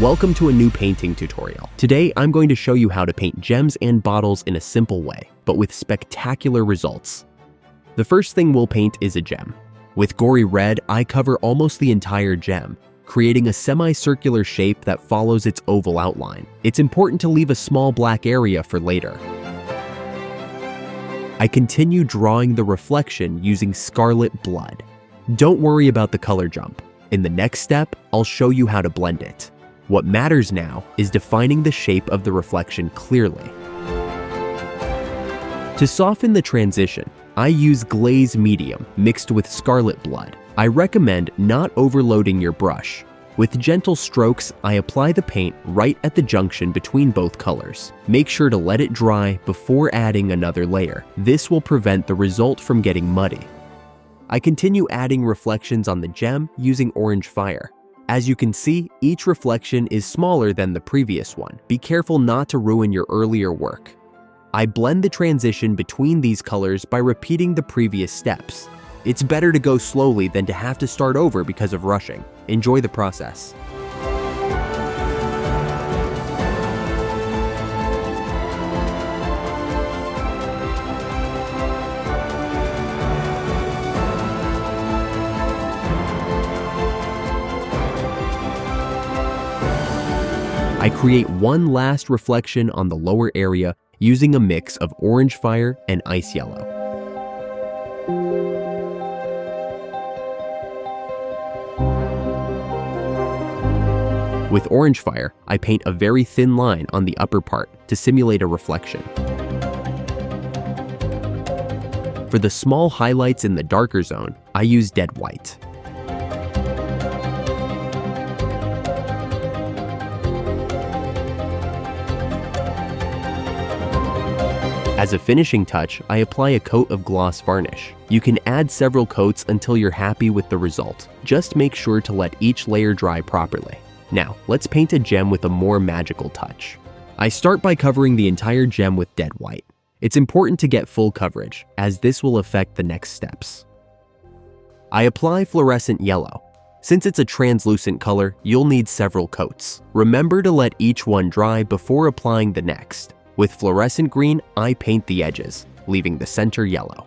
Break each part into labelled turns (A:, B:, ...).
A: Welcome to a new painting tutorial. Today, I'm going to show you how to paint gems and bottles in a simple way, but with spectacular results. The first thing we'll paint is a gem. With gory red, I cover almost the entire gem, creating a semicircular shape that follows its oval outline. It's important to leave a small black area for later. I continue drawing the reflection using scarlet blood. Don't worry about the color jump. In the next step, I'll show you how to blend it. What matters now is defining the shape of the reflection clearly. To soften the transition, I use glaze medium mixed with scarlet blood. I recommend not overloading your brush. With gentle strokes, I apply the paint right at the junction between both colors. Make sure to let it dry before adding another layer. This will prevent the result from getting muddy. I continue adding reflections on the gem using orange fire. As you can see, each reflection is smaller than the previous one. Be careful not to ruin your earlier work. I blend the transition between these colors by repeating the previous steps. It's better to go slowly than to have to start over because of rushing. Enjoy the process. I create one last reflection on the lower area using a mix of orange fire and ice yellow. With orange fire, I paint a very thin line on the upper part to simulate a reflection. For the small highlights in the darker zone, I use dead white. As a finishing touch, I apply a coat of gloss varnish. You can add several coats until you're happy with the result. Just make sure to let each layer dry properly. Now, let's paint a gem with a more magical touch. I start by covering the entire gem with dead white. It's important to get full coverage, as this will affect the next steps. I apply fluorescent yellow. Since it's a translucent color, you'll need several coats. Remember to let each one dry before applying the next. With fluorescent green, I paint the edges, leaving the center yellow.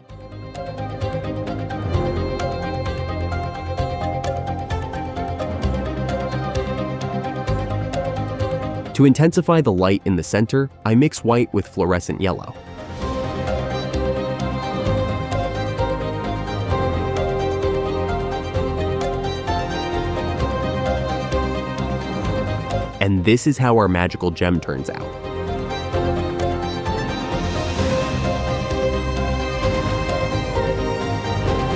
A: To intensify the light in the center, I mix white with fluorescent yellow. And this is how our magical gem turns out.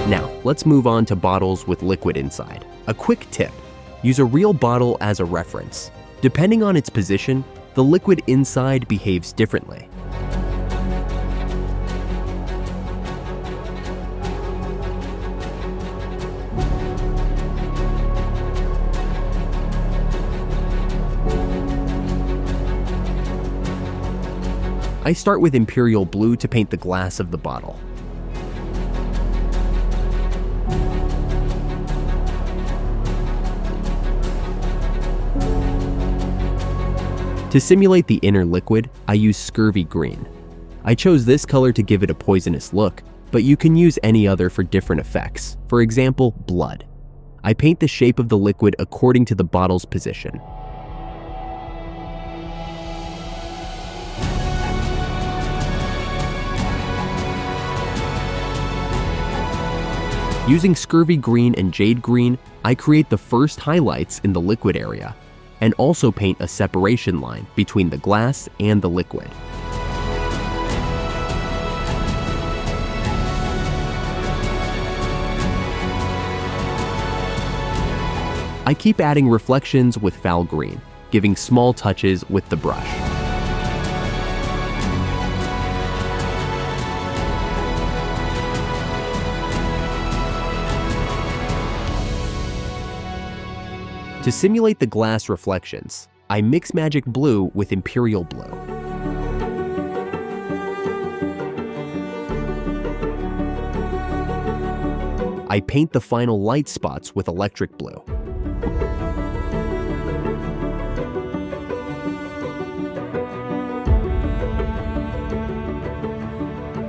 A: Now, let's move on to bottles with liquid inside. A quick tip: use a real bottle as a reference. Depending on its position, the liquid inside behaves differently. I start with imperial blue to paint the glass of the bottle. To simulate the inner liquid, I use scurvy green. I chose this color to give it a poisonous look, but you can use any other for different effects. For example, blood. I paint the shape of the liquid according to the bottle's position. Using scurvy green and jade green, I create the first highlights in the liquid area, and also paint a separation line between the glass and the liquid. I keep adding reflections with foul green, giving small touches with the brush. To simulate the glass reflections, I mix magic blue with imperial blue. I paint the final light spots with electric blue.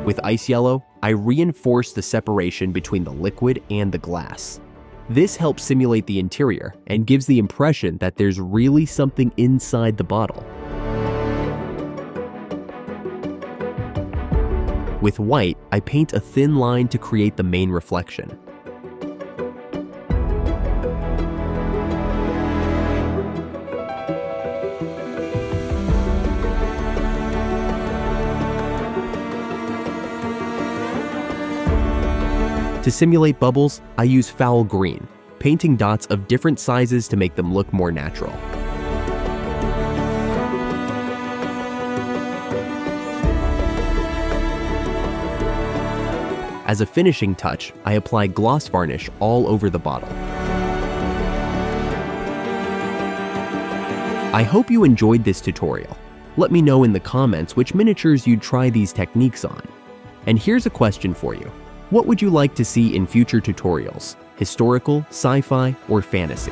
A: With ice yellow, I reinforce the separation between the liquid and the glass. This helps simulate the interior and gives the impression that there's really something inside the bottle. With white, I paint a thin line to create the main reflection. To simulate bubbles, I use foul green, painting dots of different sizes to make them look more natural. As a finishing touch, I apply gloss varnish all over the bottle. I hope you enjoyed this tutorial. Let me know in the comments which miniatures you'd try these techniques on. And here's a question for you. What would you like to see in future tutorials? Historical, sci-fi, or fantasy?